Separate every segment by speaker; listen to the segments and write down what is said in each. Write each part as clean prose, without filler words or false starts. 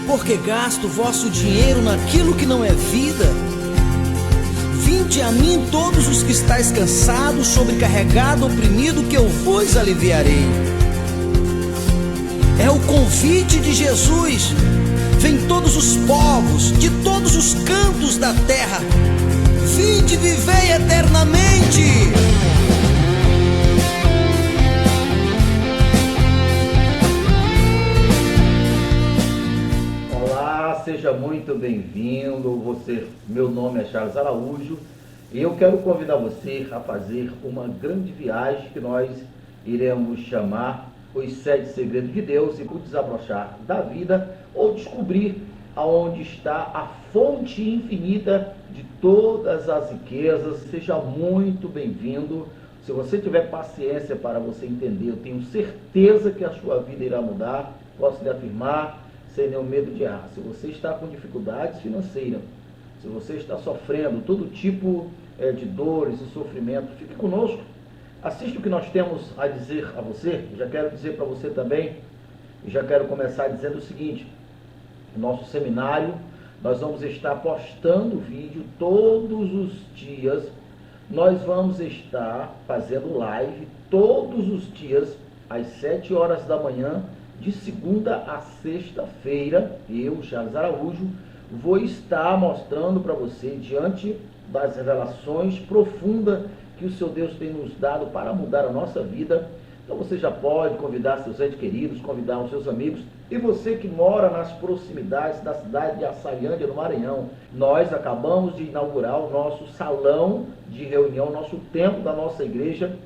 Speaker 1: Por que gasto vosso dinheiro naquilo que não é vida? Vinde a mim todos os que estáis cansados, sobrecarregado, oprimido, que eu vos aliviarei. É o convite de Jesus. Vem todos os povos, de todos os cantos da terra. Vinde, vivei eternamente.
Speaker 2: Olá, seja muito bem-vindo. Meu nome é Charles Araújo e eu quero convidar você a fazer uma grande viagem que nós iremos chamar Os 7 Segredos de Deus e o desabrochar da vida, ou descobrir aonde está a fonte infinita de todas as riquezas. Seja muito bem-vindo. Se você tiver paciência para você entender, eu tenho certeza que a sua vida irá mudar. Posso lhe afirmar, sem nenhum medo de errar. Se você está com dificuldades financeiras, se você está sofrendo todo tipo de dores e sofrimento, fique conosco. Assista o que nós temos a dizer a você. Já quero dizer para você também, e já quero começar dizendo o seguinte: no nosso seminário, nós vamos estar postando vídeo todos os dias. Nós vamos estar fazendo live todos os dias, às 7 horas da manhã, de segunda a sexta-feira. Eu, Charles Araújo, vou estar mostrando para você, diante das revelações profundas que o seu Deus tem nos dado para mudar a nossa vida. Então você já pode convidar seus entes queridos, convidar os seus amigos. E você que mora nas proximidades da cidade de Açailândia, no Maranhão, nós acabamos de inaugurar o nosso salão de reunião, nosso templo da nossa igreja,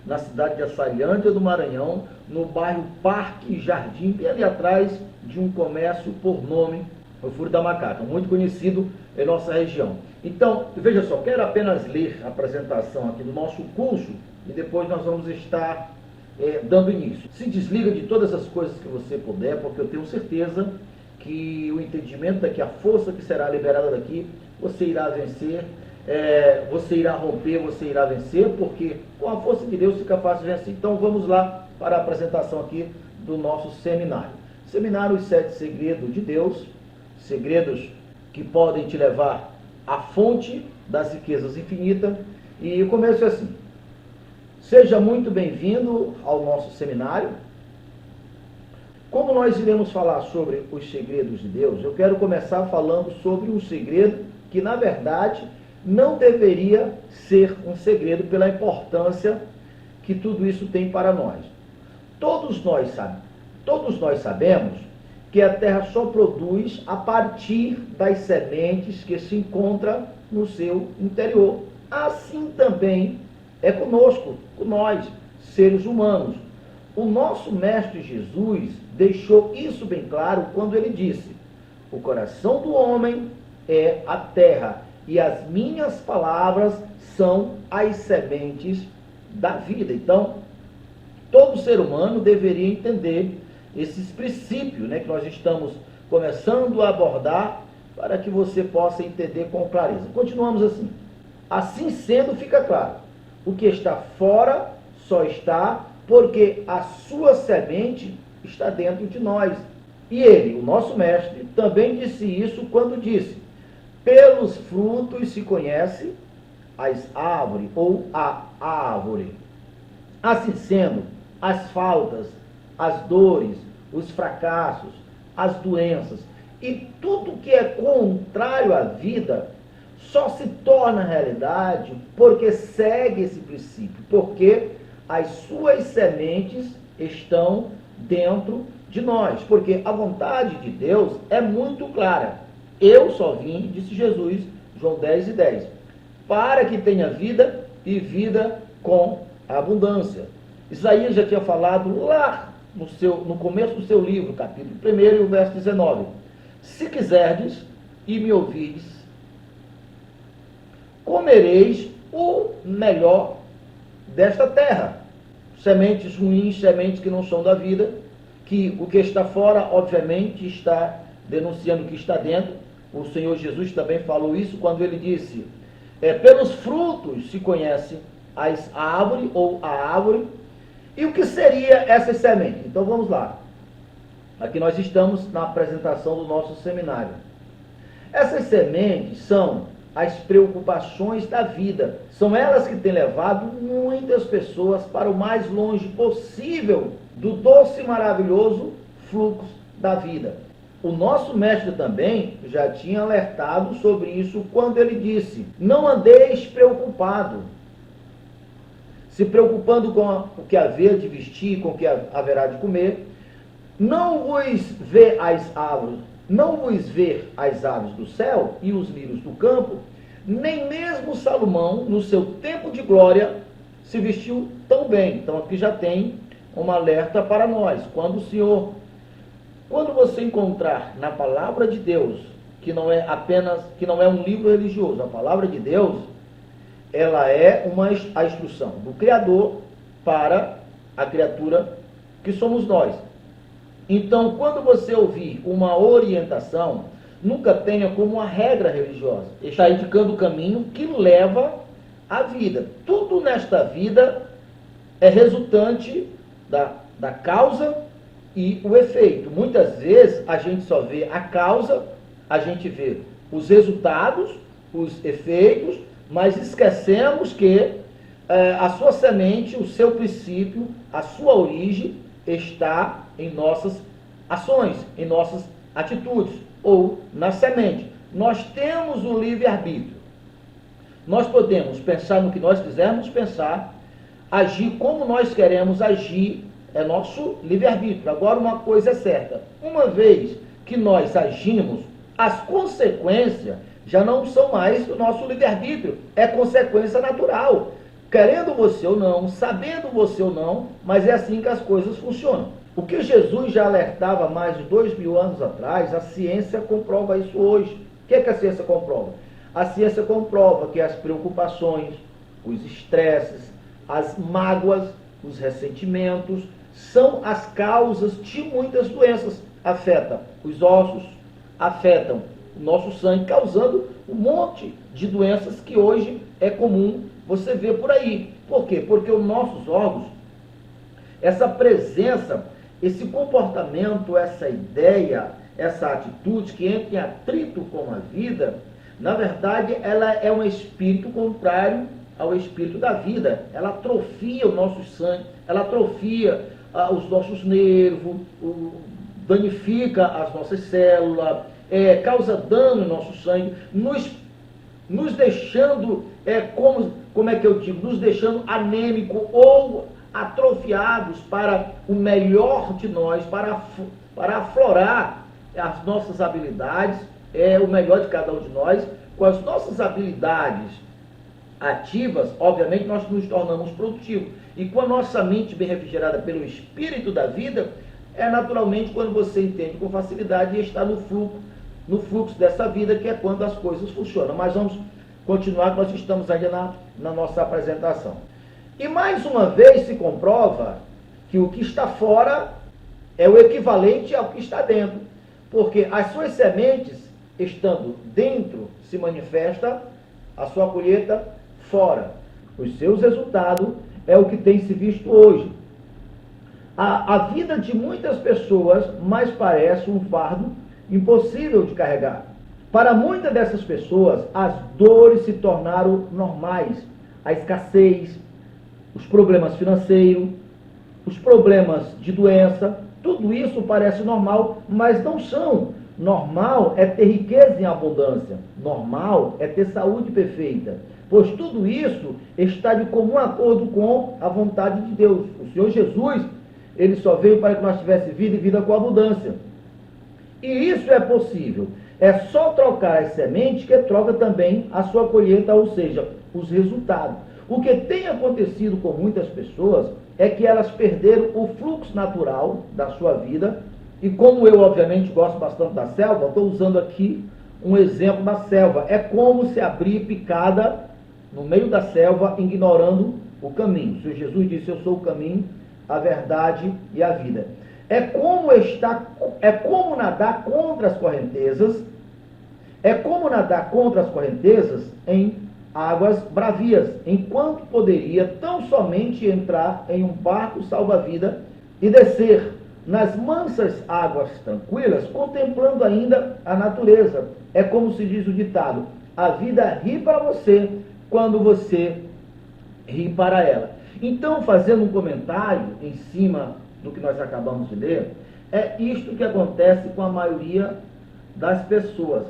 Speaker 2: na cidade de Açailândia do Maranhão, no bairro Parque Jardim, bem ali atrás de um comércio por nome, o Furo da Macaca, muito conhecido em nossa região. Então, veja só, quero apenas ler a apresentação aqui do nosso curso e depois nós vamos estar dando início. Se desliga de todas as coisas que você puder, porque eu tenho certeza que o entendimento daqui, a força que será liberada daqui, você irá vencer, você irá romper, você irá vencer, porque com a força de Deus fica fácil vencer. Então vamos lá para a apresentação aqui do nosso seminário. Seminário Os 7 Segredos de Deus, segredos que podem te levar à fonte das riquezas infinitas. E eu começo assim: seja muito bem-vindo ao nosso seminário. Como nós iremos falar sobre os segredos de Deus, eu quero começar falando sobre um segredo que, na verdade, não deveria ser um segredo pela importância que tudo isso tem para nós. Todos nós sabemos que a terra só produz a partir das sementes que se encontram no seu interior. Assim também é conosco, com nós, seres humanos. O nosso Mestre Jesus deixou isso bem claro quando ele disse: o coração do homem é a terra, e as minhas palavras são as sementes da vida. Então, todo ser humano deveria entender esses princípios, que nós estamos começando a abordar, para que você possa entender com clareza. Continuamos assim. Assim sendo, fica claro: o que está fora só está porque a sua semente está dentro de nós. E ele, o nosso mestre, também disse isso quando disse: pelos frutos se conhece as árvores ou a árvore. Assim sendo, as faltas, as dores, os fracassos, as doenças e tudo que é contrário à vida só se torna realidade porque segue esse princípio, porque as suas sementes estão dentro de nós, porque a vontade de Deus é muito clara. Eu só vim, disse Jesus, João 10:10, para que tenha vida e vida com abundância. Isaías já tinha falado lá no começo do seu livro, capítulo 1 e o verso 19: se quiserdes e me ouvirdes, comereis o melhor desta terra. Sementes ruins, sementes que não são da vida, que o que está fora, obviamente, está denunciando o que está dentro. O Senhor Jesus também falou isso quando ele disse: pelos frutos se conhece as árvores ou a árvore. E o que seria essa semente? Então vamos lá. Aqui nós estamos na apresentação do nosso seminário. Essas sementes são as preocupações da vida. São elas que têm levado muitas pessoas para o mais longe possível do doce e maravilhoso fluxo da vida. O nosso mestre também já tinha alertado sobre isso quando ele disse: não andeis preocupado, se preocupando com o que haver de vestir, com o que haverá de comer. Não vos ver as aves do céu e os lírios do campo, nem mesmo Salomão, no seu tempo de glória, se vestiu tão bem. Então aqui já tem um alerta para nós. Quando você encontrar na palavra de Deus, que não é um livro religioso, a palavra de Deus, ela é a instrução do Criador para a criatura que somos nós. Então, quando você ouvir uma orientação, nunca tenha como uma regra religiosa. Está indicando o caminho que leva à vida. Tudo nesta vida é resultante da causa e o efeito. Muitas vezes a gente só vê a causa, a gente vê os resultados, os efeitos, mas esquecemos que a sua semente, o seu princípio, a sua origem está em nossas ações, em nossas atitudes, ou na semente. Nós temos o livre-arbítrio. Nós podemos pensar no que nós quisermos pensar, agir como nós queremos agir, é nosso livre-arbítrio. Agora, uma coisa é certa: uma vez que nós agimos, as consequências já não são mais o nosso livre-arbítrio, é consequência natural. Querendo você ou não, sabendo você ou não, mas é assim que as coisas funcionam. O que Jesus já alertava há mais de 2000 anos atrás, a ciência comprova isso hoje. O que é que a ciência comprova? A ciência comprova que as preocupações, os estresses, as mágoas, os ressentimentos, são as causas de muitas doenças. Afetam os ossos, afetam o nosso sangue, causando um monte de doenças que hoje é comum você ver por aí. Por quê? Porque os nossos órgãos, essa presença, esse comportamento, essa ideia, essa atitude que entra em atrito com a vida, na verdade, ela é um espírito contrário ao espírito da vida. Ela atrofia o nosso sangue, ela atrofia os nossos nervos, danifica as nossas células, causa dano no nosso sangue, nos deixando, nos deixando anêmico ou atrofiados para o melhor de nós, para aflorar as nossas habilidades, o melhor de cada um de nós. Com as nossas habilidades ativas, obviamente, nós nos tornamos produtivos. E com a nossa mente bem refrigerada pelo espírito da vida, naturalmente quando você entende com facilidade e está no fluxo dessa vida, que é quando as coisas funcionam. Mas vamos continuar, nós estamos ainda na nossa apresentação. E mais uma vez se comprova que o que está fora é o equivalente ao que está dentro. Porque as suas sementes, estando dentro, se manifesta a sua colheita fora. Os seus resultados é o que tem se visto hoje. A vida de muitas pessoas mais parece um fardo impossível de carregar. Para muitas dessas pessoas, as dores se tornaram normais. A escassez, os problemas financeiros, os problemas de doença, tudo isso parece normal, mas não são. Normal é ter riqueza em abundância. Normal é ter saúde perfeita. Pois tudo isso está de comum acordo com a vontade de Deus. O Senhor Jesus, ele só veio para que nós tivéssemos vida e vida com abundância. E isso é possível. É só trocar as sementes que troca também a sua colheita, ou seja, os resultados. O que tem acontecido com muitas pessoas é que elas perderam o fluxo natural da sua vida. E como eu, obviamente, gosto bastante da selva, estou usando aqui um exemplo da selva. É como se abrir picada no meio da selva, ignorando o caminho. O Senhor Jesus disse: eu sou o caminho, a verdade e a vida. É como nadar contra as correntezas. É como nadar contra as correntezas em águas bravias, enquanto poderia tão somente entrar em um barco salva-vida e descer nas mansas águas tranquilas, contemplando ainda a natureza. É como se diz o ditado: a vida ri para você quando você ri para ela. Então, fazendo um comentário em cima do que nós acabamos de ler, é isto que acontece com a maioria das pessoas.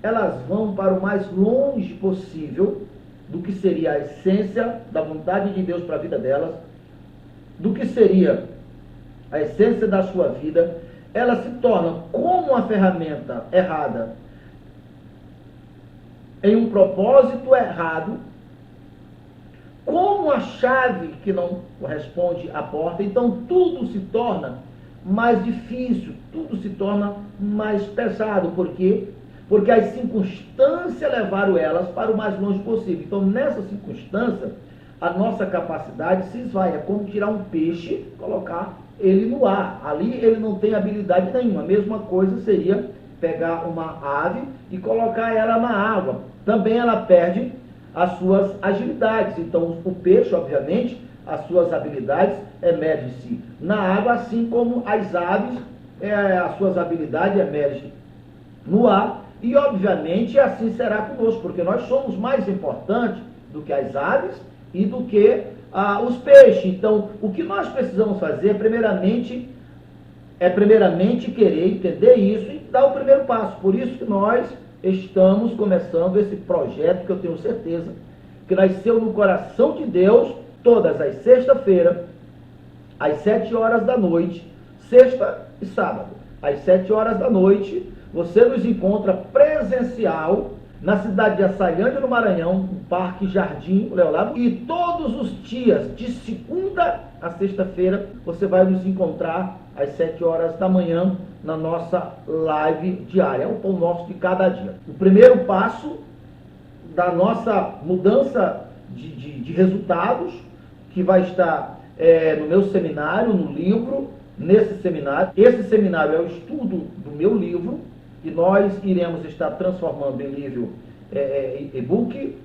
Speaker 2: Elas vão para o mais longe possível do que seria a essência da vontade de Deus para a vida delas, do que seria a essência da sua vida. Ela se torna como uma ferramenta errada, em um propósito errado, como a chave que não corresponde à porta. Então tudo se torna mais difícil, tudo se torna mais pesado. Por quê? Porque as circunstâncias levaram elas para o mais longe possível. Então, nessa circunstância, a nossa capacidade se esvai. É como tirar um peixe, colocar ele no ar. Ali ele não tem habilidade nenhuma. A mesma coisa seria pegar uma ave e colocar ela na água. Também ela perde as suas agilidades. Então, o peixe, obviamente, as suas habilidades emergem-se na água, assim como as aves, as suas habilidades emergem no ar. E, obviamente, assim será conosco, porque nós somos mais importantes do que as aves e do que os peixes. Então, o que nós precisamos fazer é primeiramente querer entender isso e dar o primeiro passo. Por isso que nós estamos começando esse projeto, que eu tenho certeza que nasceu no coração de Deus, todas as sexta-feiras, às 7 horas da noite, sexta e sábado, às 7 horas da noite, você nos encontra presencial na cidade de Açaiande, no Maranhão, no Parque Jardim Leolado. E todos os dias, de segunda a sexta-feira, você vai nos encontrar às 7 horas da manhã na nossa live diária. É o pão nosso de cada dia. O primeiro passo da nossa mudança de resultados, que vai estar no meu seminário, no livro, nesse seminário. Esse seminário é o estudo do meu livro, que nós iremos estar transformando em livro e-book,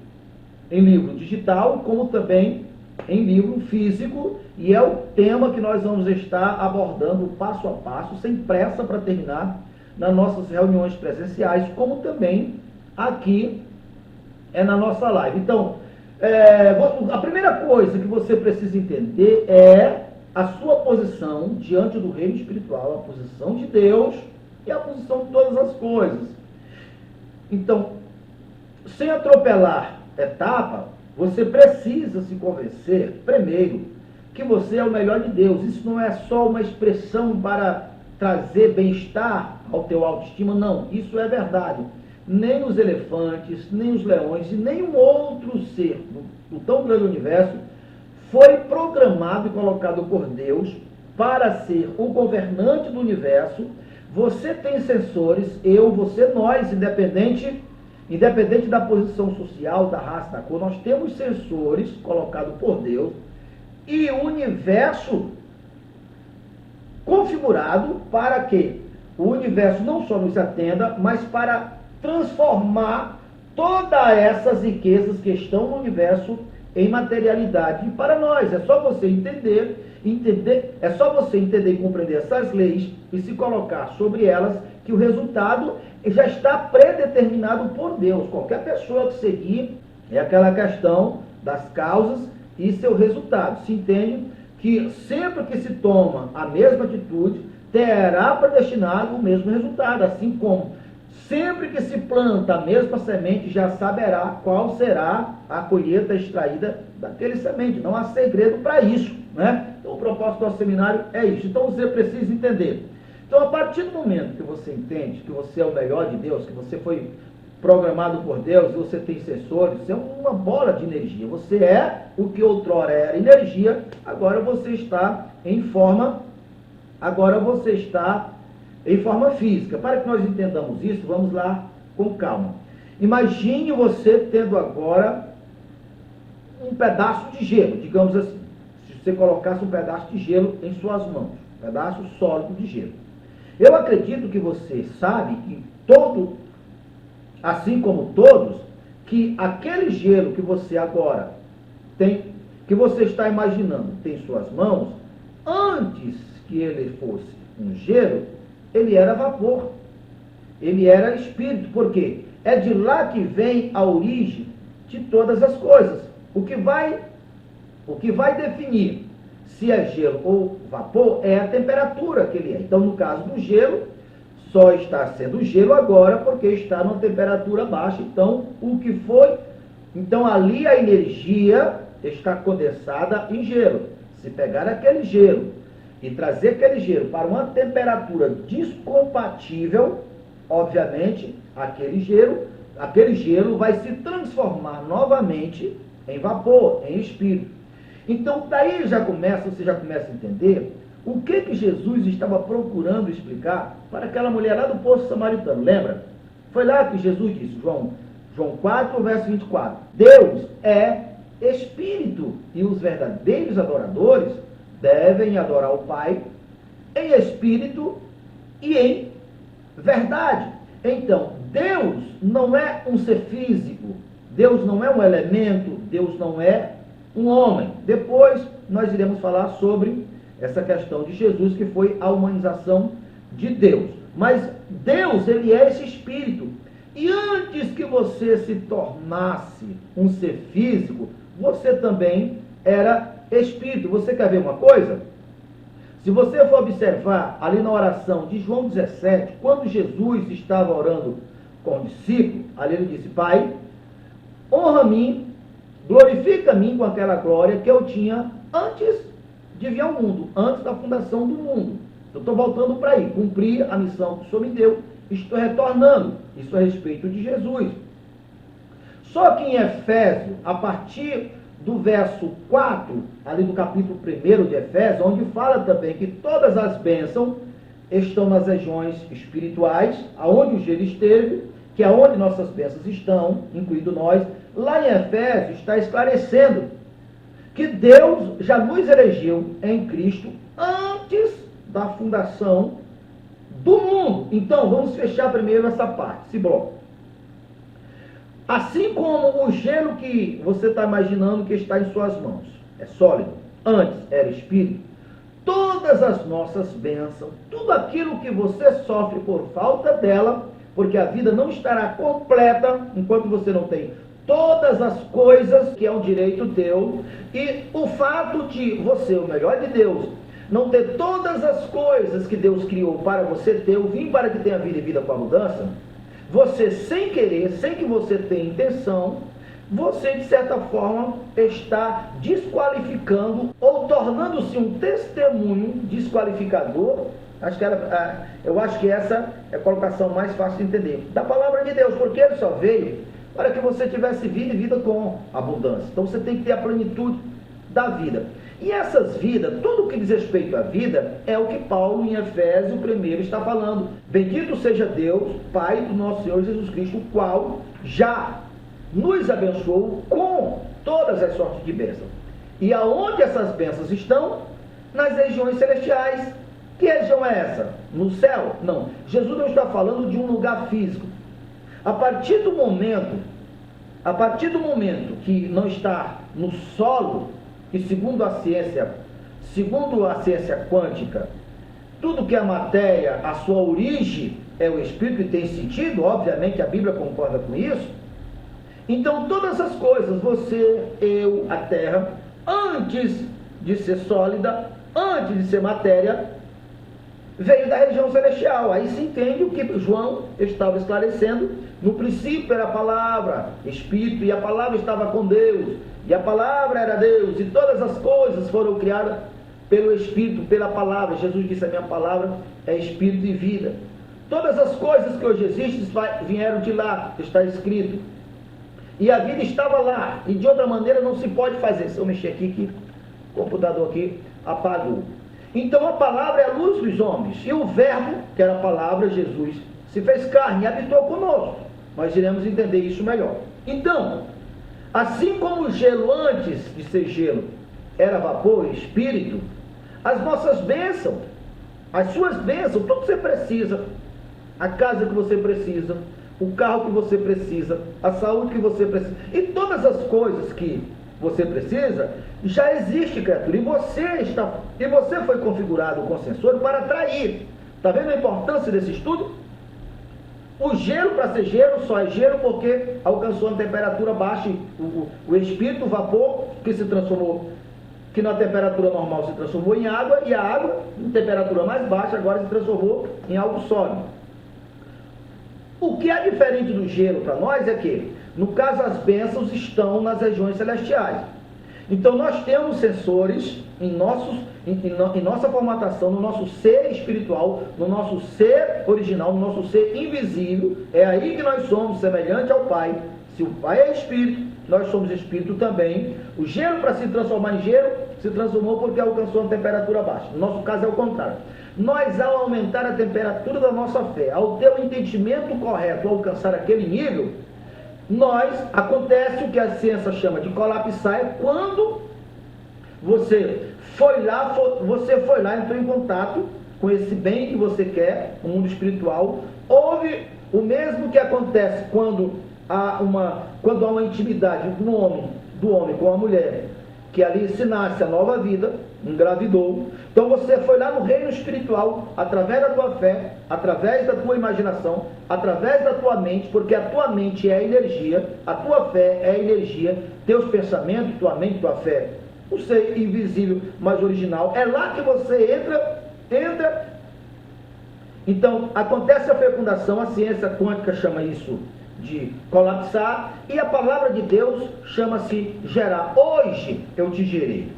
Speaker 2: em livro digital, como também em livro físico, e é o tema que nós vamos estar abordando passo a passo, sem pressa, para terminar nas nossas reuniões presenciais, como também aqui na nossa live. Então, a primeira coisa que você precisa entender é a sua posição diante do reino espiritual, a posição de Deus e a posição de todas as coisas. Então, sem atropelar etapa, você precisa se convencer, primeiro, que você é o melhor de Deus. Isso não é só uma expressão para trazer bem-estar ao teu autoestima, não. Isso é verdade. Nem os elefantes, nem os leões e nenhum outro ser do tão grande universo foi programado e colocado por Deus para ser o governante do universo. Você tem sensores, você, nós, independente da posição social, da raça, da cor, nós temos sensores colocados por Deus e o universo configurado para que o universo não só nos atenda, mas para transformar todas essas riquezas que estão no universo em materialidade. E para nós, é só você entender e compreender essas leis e se colocar sobre elas, que o resultado já está predeterminado por Deus. Qualquer pessoa que seguir, é aquela questão das causas e seu resultado. Se entende que sempre que se toma a mesma atitude, terá predestinado o mesmo resultado, assim como sempre que se planta a mesma semente, já saberá qual será a colheita extraída daquele semente. Não há segredo para isso, né? Então, o propósito do nosso seminário é isso. Então, você precisa entender. Então, a partir do momento que você entende que você é o melhor de Deus, que você foi programado por Deus, você tem sensores, você é uma bola de energia. Você é o que outrora era energia, agora você está em forma física. Para que nós entendamos isso, vamos lá com calma. Imagine você tendo agora um pedaço de gelo, digamos assim. Se você colocasse um pedaço de gelo em suas mãos, um pedaço sólido de gelo. Eu acredito que você sabe que assim como todos, que aquele gelo que você agora tem, que você está imaginando, tem em suas mãos, antes que ele fosse um gelo, ele era vapor, ele era espírito. Por quê? É de lá que vem a origem de todas as coisas. O que vai definir se é gelo ou vapor é a temperatura que ele é. Então, no caso do gelo, só está sendo gelo agora porque está numa temperatura baixa. Então, ali a energia está condensada em gelo. Se pegar aquele gelo e trazer aquele gelo para uma temperatura descompatível, obviamente, aquele gelo vai se transformar novamente em vapor, em espírito. Então, daí você já começa a entender o que Jesus estava procurando explicar para aquela mulher lá do poço samaritano. Lembra? Foi lá que Jesus disse, João 4, verso 24. Deus é espírito e os verdadeiros adoradores devem adorar o Pai em espírito e em verdade. Então, Deus não é um ser físico, Deus não é um elemento, Deus não é um homem. Depois nós iremos falar sobre essa questão de Jesus, que foi a humanização de Deus. Mas Deus, ele é esse espírito. E antes que você se tornasse um ser físico, você também era espírito. Você quer ver uma coisa? Se você for observar ali na oração de João 17, quando Jesus estava orando com o discípulo, ali ele disse, Pai, honra-me, glorifica-me com aquela glória que eu tinha antes de vir ao mundo, antes da fundação do mundo. Eu estou voltando para aí, cumprir a missão que o Senhor me deu, estou retornando. Isso a respeito de Jesus. Só que em Efésios, a partir do verso 4, ali do capítulo 1 de Efésios, onde fala também que todas as bênçãos estão nas regiões espirituais, aonde o gelo esteve, que é onde nossas bênçãos estão, incluindo nós. Lá em Efésios está esclarecendo que Deus já nos elegeu em Cristo antes da fundação do mundo. Então, vamos fechar primeiro essa parte, esse bloco. Assim como o gelo que você está imaginando que está em suas mãos é sólido, antes era espírito, todas as nossas bênçãos, tudo aquilo que você sofre por falta dela, porque a vida não estará completa enquanto você não tem todas as coisas que é um direito teu, e o fato de você, o melhor de Deus, não ter todas as coisas que Deus criou para você ter, eu vim para que tenha vida e vida com abundância, você sem querer, sem que você tenha intenção, você de certa forma está desqualificando ou tornando-se um testemunho desqualificador. Eu acho que essa é a colocação mais fácil de entender, da palavra de Deus, porque ele só veio para que você tivesse vida e vida com abundância. Então você tem que ter a plenitude da vida. E essas vidas, tudo que diz respeito à vida, é o que Paulo em Efésios 1 está falando. Bendito seja Deus, Pai do nosso Senhor Jesus Cristo, o qual já nos abençoou com todas as sortes de bênçãos. E aonde essas bênçãos estão? Nas regiões celestiais. Que região é essa? No céu? Não. Jesus não está falando de um lugar físico. A partir do momento que não está no solo, que segundo a ciência quântica, tudo que é matéria, a sua origem é o espírito e tem sentido, obviamente a Bíblia concorda com isso. Então todas as coisas, você, eu, a terra, antes de ser sólida, antes de ser matéria, veio da região celestial. Aí se entende o que João estava esclarecendo. No princípio era a palavra, espírito, e a palavra estava com Deus, e a palavra era Deus, e todas as coisas foram criadas pelo espírito, pela palavra. Jesus disse, a minha palavra é espírito e vida. Todas as coisas que hoje existem vieram de lá, está escrito. E a vida estava lá, e de outra maneira não se pode fazer. Se eu mexer aqui, que o computador aqui apagou. Então a palavra é a luz dos homens, e o verbo, que era a palavra, Jesus, se fez carne e habitou conosco. Nós iremos entender isso melhor. Então, assim como o gelo antes de ser gelo era vapor, espírito, as nossas bênçãos, as suas bênçãos, tudo que você precisa, a casa que você precisa, o carro que você precisa, a saúde que você precisa, e todas as coisas que você precisa, já existe, criatura, e você foi configurado com sensor para atrair. Está vendo a importância desse estudo? O gelo, para ser gelo, só é gelo porque alcançou uma temperatura baixa, o espírito, o vapor, que se transformou, que na temperatura normal se transformou em água, e a água, em temperatura mais baixa, agora se transformou em algo sólido. O que é diferente do gelo para nós é que, no caso, as bênçãos estão nas regiões celestiais. Então, nós temos sensores em nossa formatação, no nosso ser espiritual, no nosso ser original, no nosso ser invisível. É aí que nós somos semelhante ao Pai. Se o Pai é espírito, nós somos espírito também. O gelo, para se transformar em gelo, se transformou porque alcançou uma temperatura baixa. No nosso caso é o contrário. Nós, ao aumentar a temperatura da nossa fé, ao ter o entendimento correto, ao alcançar aquele nível, acontece o que a ciência chama de colapsar, é quando você foi lá, entrou em contato com esse bem que você quer, o mundo espiritual. Houve o mesmo que acontece quando há uma intimidade do homem com a mulher, que ali se nasce a nova vida, engravidou. Então você foi lá no reino espiritual, através da tua fé, através da tua imaginação, através da tua mente, porque a tua mente é a energia, a tua fé é a energia, teus pensamentos, tua mente, tua fé, o ser invisível, mas original, é lá que você entra. Então, acontece a fecundação, a ciência quântica chama isso de colapsar, e a palavra de Deus chama-se gerar. Hoje eu te gerei.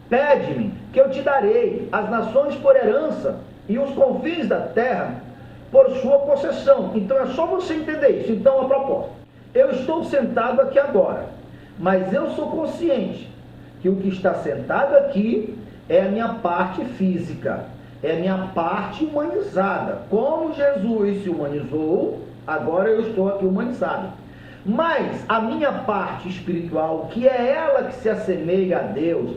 Speaker 2: Pede-me, que eu te darei as nações por herança e os confins da terra por sua possessão. Então é só você entender isso. Então, a propósito, eu estou sentado aqui agora, mas eu sou consciente que o que está sentado aqui é a minha parte física, é a minha parte humanizada. Como Jesus se humanizou, agora eu estou aqui humanizado. Mas a minha parte espiritual, que é ela que se assemelha a Deus,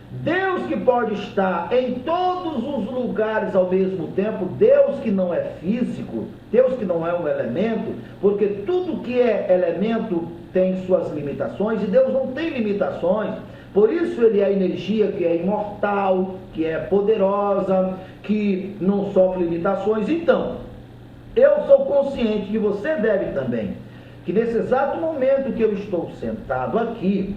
Speaker 2: Deus que pode estar em todos os lugares ao mesmo tempo, Deus que não é físico, Deus que não é um elemento, porque tudo que é elemento tem suas limitações, e Deus não tem limitações. Por isso ele é a energia que é imortal, que é poderosa, que não sofre limitações. Então, eu sou consciente que você deve também, que nesse exato momento que eu estou sentado aqui,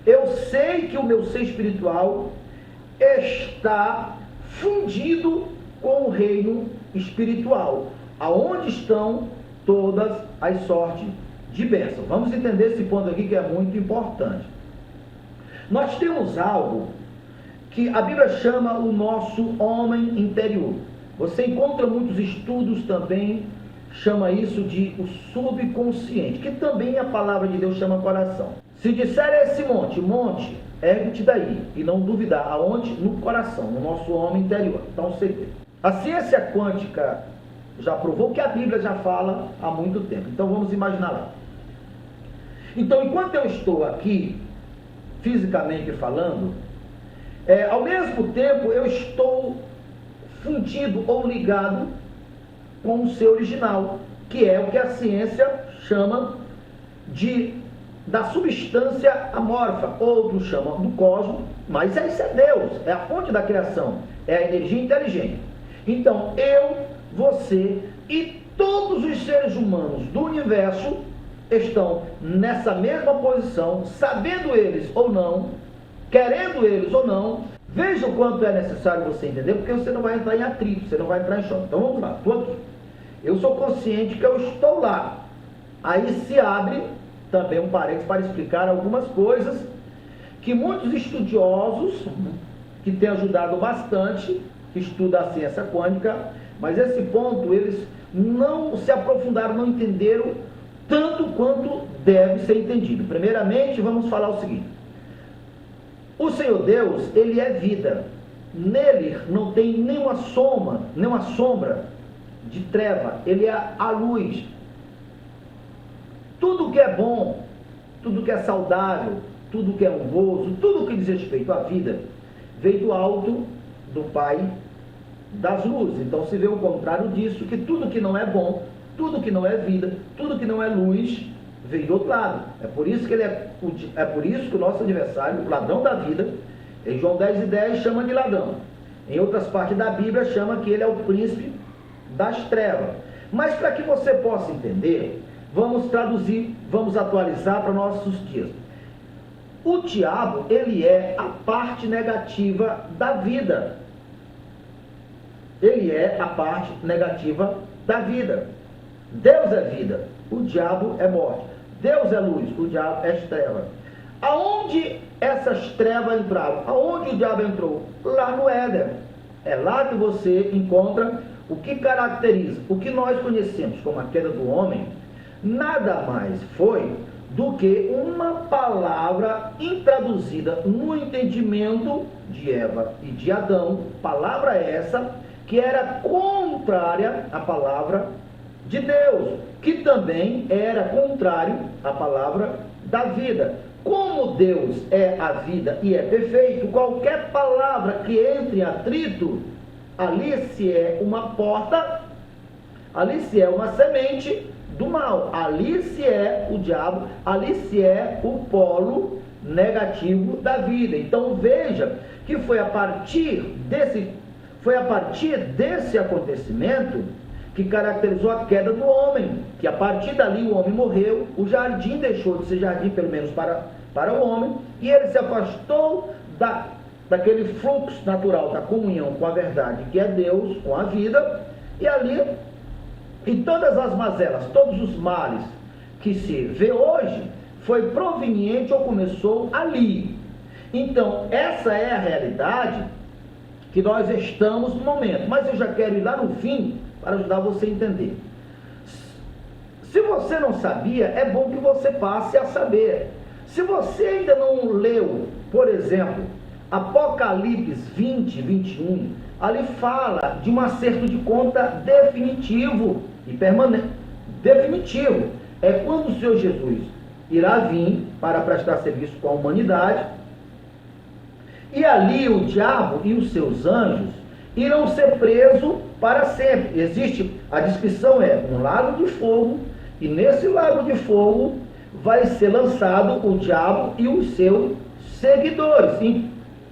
Speaker 2: eu sei que o meu ser espiritual está fundido com o reino espiritual, aonde estão todas as sortes de bênçãos. Vamos entender esse ponto aqui que é muito importante. Nós temos algo que a Bíblia chama o nosso homem interior. Você encontra muitos estudos também, chama isso de o subconsciente, que também a palavra de Deus chama coração. Se disser a esse monte, ergue-te daí, e não duvidar, aonde? No coração, no nosso homem interior. Então, segredo. A ciência quântica já provou que a Bíblia já fala há muito tempo. Então, vamos imaginar lá. Então, enquanto eu estou aqui, fisicamente falando, ao mesmo tempo eu estou fundido ou ligado com o ser original, que é o que a ciência chama da substância amorfa, outros chamam do cosmos, mas isso é Deus, é a fonte da criação, é a energia inteligente. Então, eu, você e todos os seres humanos do universo estão nessa mesma posição, sabendo eles ou não, querendo eles ou não. Veja o quanto é necessário você entender, porque você não vai entrar em atrito, você não vai entrar em choque. Então vamos lá, estou aqui. Eu sou consciente que eu estou lá. Aí se abre também um parênteses para explicar algumas coisas que muitos estudiosos, que têm ajudado bastante, que estudam a ciência quântica, mas esse ponto eles não se aprofundaram, não entenderam tanto quanto deve ser entendido. Primeiramente, vamos falar o seguinte: o Senhor Deus, ele é vida. Nele não tem nenhuma sombra de treva. Ele é a luz. Tudo que é bom, tudo que é saudável, tudo que é honroso, tudo que diz respeito à vida, veio do alto do Pai das luzes. Então se vê o contrário disso, que tudo que não é bom, tudo que não é vida, tudo que não é luz, veio do outro lado. É por isso que o nosso adversário, o ladrão da vida, em João 10:10 chama de ladrão. Em outras partes da Bíblia chama que ele é o príncipe das trevas. Mas para que você possa entender, vamos traduzir, vamos atualizar para nossos dias. O diabo, ele é a parte negativa da vida. Ele é a parte negativa da vida. Deus é vida, o diabo é morte. Deus é luz, o diabo é treva. Aonde essas trevas entraram? Aonde o diabo entrou? Lá no Éden. É lá que você encontra o que caracteriza, o que nós conhecemos como a queda do homem, nada mais foi do que uma palavra intraduzida no entendimento de Eva e de Adão, palavra essa que era contrária à palavra de Deus, que também era contrário à palavra da vida. Como Deus é a vida e é perfeito, qualquer palavra que entre em atrito, ali se é uma porta, ali se é uma semente do mal, ali se é o diabo, ali se é o polo negativo da vida. Então veja que foi a partir desse acontecimento que caracterizou a queda do homem, que a partir dali o homem morreu, o jardim deixou de ser jardim, pelo menos para o homem, e ele se afastou daquele fluxo natural da comunhão com a verdade, que é Deus, com a vida, e ali, e todas as mazelas, todos os males que se vê hoje, foi proveniente ou começou ali. Então, essa é a realidade que nós estamos no momento, mas eu já quero ir lá no fim, para ajudar você a entender. Se você não sabia, é bom que você passe a saber. Se você ainda não leu, por exemplo, Apocalipse 20:21, ali fala de um acerto de conta definitivo e permanente. Definitivo. É quando o Senhor Jesus irá vir para prestar serviço com a humanidade, e ali o diabo e os seus anjos irão ser presos para sempre. Existe, a descrição é um lago de fogo, e nesse lago de fogo vai ser lançado o diabo e os seus seguidores.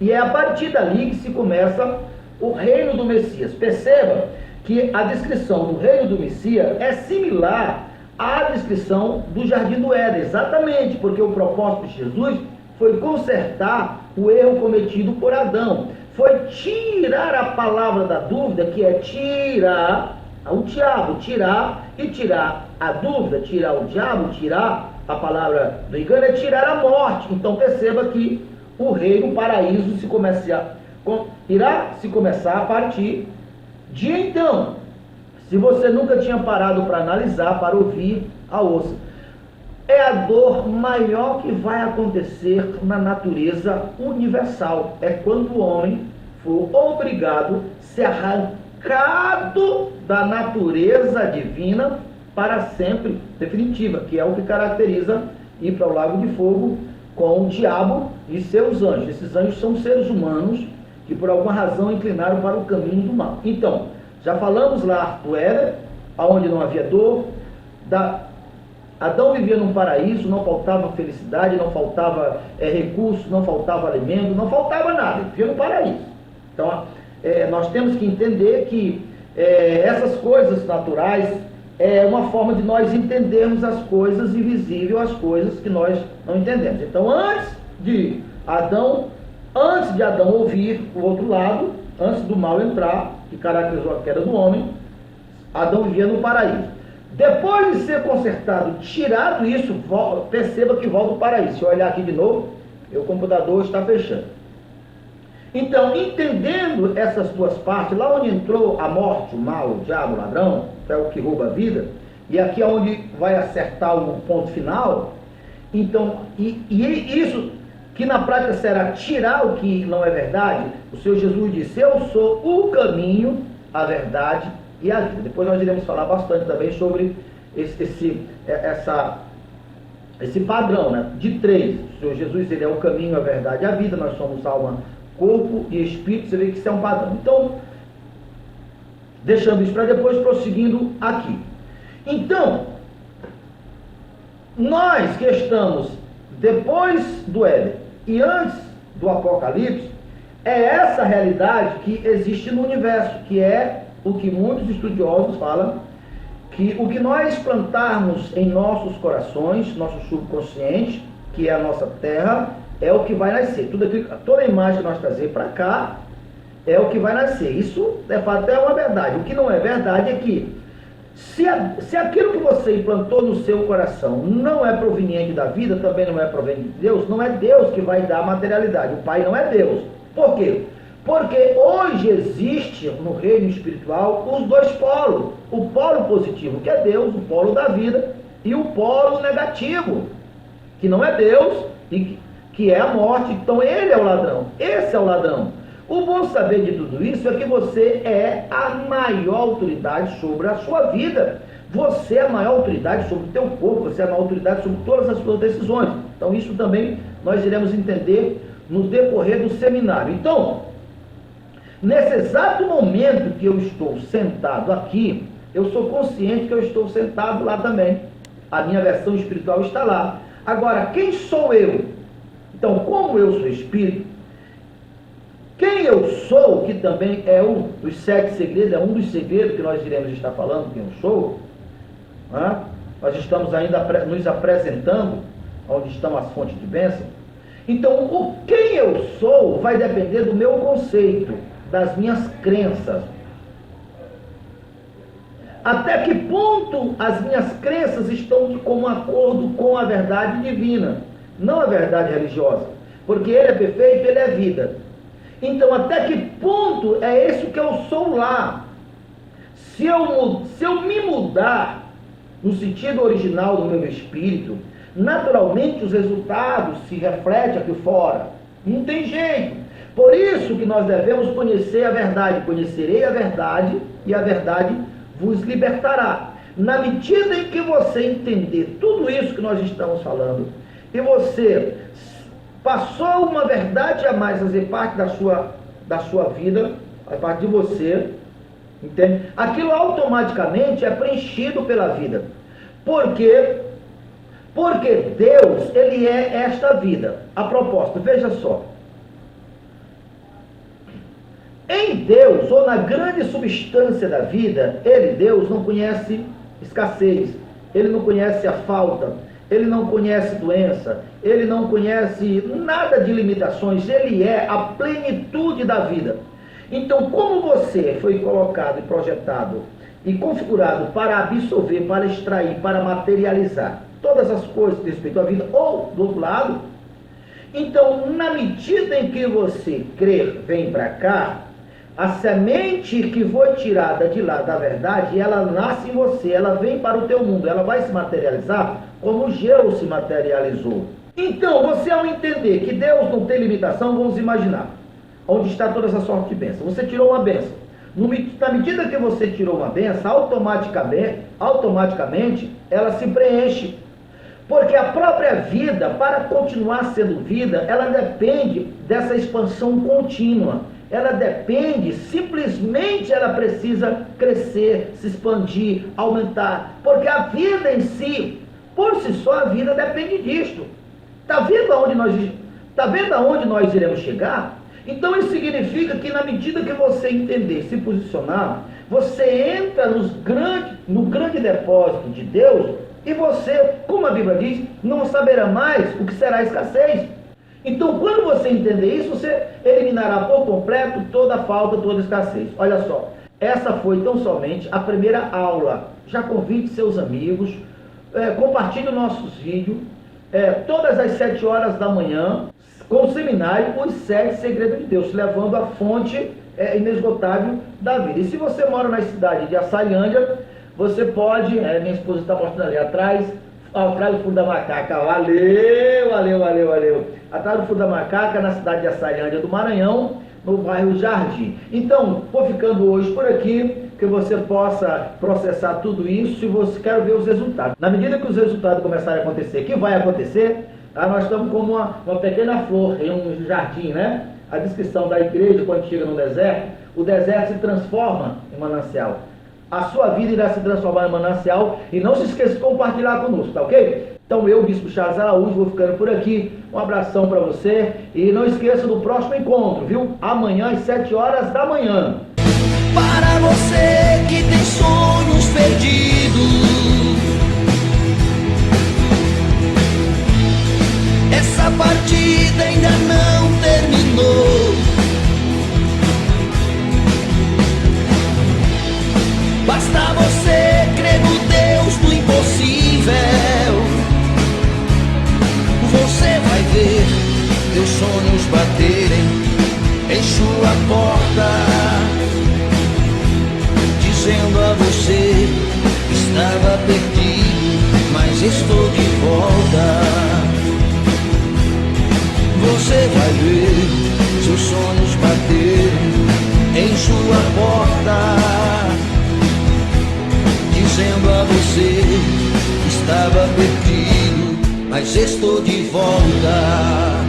Speaker 2: E é a partir dali que se começa o reino do Messias. Perceba que a descrição do reino do Messias é similar à descrição do Jardim do Éden, exatamente, porque o propósito de Jesus foi consertar o erro cometido por Adão. Foi tirar a palavra da dúvida, que é tirar o diabo, tirar a dúvida, tirar o diabo, tirar a palavra do engano, é tirar a morte. Então perceba que o reino, o paraíso irá se começar a partir de então. Se você nunca tinha parado para analisar, para ouvir a ouça, é a dor maior que vai acontecer na natureza universal. É quando o homem for obrigado a ser arrancado da natureza divina para sempre, definitiva, que é o que caracteriza ir para o lago de fogo com o diabo e seus anjos. Esses anjos são seres humanos que por alguma razão inclinaram para o caminho do mal. Então, já falamos lá do Éden, onde não havia dor, Adão vivia num paraíso, não faltava felicidade, não faltava recursos, não faltava alimento, não faltava nada, vivia no paraíso. Então, nós temos que entender que essas coisas naturais é uma forma de nós entendermos as coisas invisíveis, as coisas que nós não entendemos. Então, antes de Adão ouvir o outro lado, antes do mal entrar, que caracterizou a queda do homem, Adão vivia no paraíso. Depois de ser consertado, tirado isso, perceba que volta ao paraíso. Se eu olhar aqui de novo, o computador está fechando. Então, entendendo essas duas partes, lá onde entrou a morte, o mal, o diabo, o ladrão, que é o que rouba a vida, e aqui é onde vai acertar o ponto final, então, e isso que na prática será tirar o que não é verdade, o Senhor Jesus disse: eu sou o caminho, a verdade e a vida. Depois nós iremos falar bastante também sobre esse padrão, né? De três. O Senhor Jesus, ele é o caminho, a verdade e a vida. Nós somos alma, corpo e espírito. Você vê que isso é um padrão. Então, deixando isso para depois, prosseguindo aqui. Então, nós que estamos depois do Éden e antes do Apocalipse, é essa realidade que existe no universo, que é o que muitos estudiosos falam, que o que nós plantarmos em nossos corações, nosso subconsciente, que é a nossa terra, é o que vai nascer. Toda a imagem que nós trazemos para cá é o que vai nascer. Isso, de fato, é uma verdade. O que não é verdade é que se aquilo que você implantou no seu coração não é proveniente da vida, também não é proveniente de Deus, não é Deus que vai dar a materialidade. O Pai não é Deus. Por quê? Porque hoje existe no reino espiritual os dois polos. O polo positivo, que é Deus, o polo da vida, e o polo negativo, que não é Deus, e que é a morte. Então ele é o ladrão. Esse é o ladrão. O bom saber de tudo isso é que você é a maior autoridade sobre a sua vida. Você é a maior autoridade sobre o teu corpo, você é a maior autoridade sobre todas as suas decisões. Então isso também nós iremos entender no decorrer do seminário. Então, nesse exato momento que eu estou sentado aqui, eu sou consciente que eu estou sentado lá também. A minha versão espiritual está lá. Agora, quem sou eu? Então, como eu sou espírito, quem eu sou, que também é um dos 7 segredos, é um dos segredos que nós iremos estar falando, quem eu sou, né? Nós estamos ainda nos apresentando, onde estão as fontes de bênção. Então, o quem eu sou vai depender do meu conceito, das minhas crenças. Até que ponto as minhas crenças estão de comum acordo com a verdade divina, não a verdade religiosa, porque ele é perfeito, ele é vida. Então, até que ponto é isso que eu sou lá? Se eu me mudar no sentido original do meu espírito, naturalmente os resultados se refletem aqui fora. Não tem jeito. Por isso que nós devemos conhecer a verdade. Conhecerei a verdade e a verdade vos libertará. Na medida em que você entender tudo isso que nós estamos falando, e você passou uma verdade a mais a fazer parte da sua vida, a parte de você, entende? Aquilo automaticamente é preenchido pela vida. Por quê? Porque Deus, ele é esta vida. A propósito, veja só. Em Deus, ou na grande substância da vida, ele, Deus, não conhece escassez, ele não conhece a falta, ele não conhece doença, ele não conhece nada de limitações, ele é a plenitude da vida. Então, como você foi colocado e projetado e configurado para absorver, para extrair, para materializar todas as coisas que respeito à vida, ou do outro lado, então, na medida em que você crer, vem para cá, a semente que foi tirada de lá da verdade, ela nasce em você, ela vem para o teu mundo, ela vai se materializar como o gelo se materializou. Então, você ao entender que Deus não tem limitação, vamos imaginar, onde está toda essa sorte de bênção. Você tirou uma bênção. Na medida que você tirou uma bênção, automaticamente ela se preenche. Porque a própria vida, para continuar sendo vida, ela depende dessa expansão contínua. Ela depende, simplesmente ela precisa crescer, se expandir, aumentar. Porque a vida em si, por si só, a vida depende disto. Está vendo aonde nós iremos chegar? Então isso significa que na medida que você entender, se posicionar, você entra no grande depósito de Deus e você, como a Bíblia diz, não saberá mais o que será escassez. Então, quando você entender isso, você eliminará por completo toda falta, toda escassez. Olha só, essa foi tão somente a primeira aula. Já convide seus amigos, compartilhe nossos vídeos, todas as 7 horas da manhã, com o seminário Os 7 Segredos de Deus, levando a fonte inesgotável da vida. E se você mora na cidade de Açailândia, você pode, minha esposa está mostrando ali atrás do Fundo da Macaca, valeu. Atrás do Fundo da Macaca, na cidade de Açailândia do Maranhão, no bairro Jardim. Então, vou ficando hoje por aqui, que você possa processar tudo isso e você quer ver os resultados. Na medida que os resultados começarem a acontecer, que vai acontecer, nós estamos como uma pequena flor em um jardim, né? A descrição da igreja, quando chega no deserto, o deserto se transforma em manancial. a sua vida irá se transformar em manancial. E não se esqueça de compartilhar conosco, tá ok? Então eu, Bispo Charles Araújo, vou ficando por aqui. Um abração para você e não esqueça do próximo encontro, viu? Amanhã às 7 horas da manhã.
Speaker 1: Para você que tem sonhos perdidos, essa partida ainda não terminou. Basta você crer no Deus do impossível. Você vai ver teus sonhos baterem em sua porta, dizendo a você: estava perdido, mas estou de volta. Você vai ver seus sonhos baterem em sua porta, dizendo a você: estava perdido, mas estou de volta.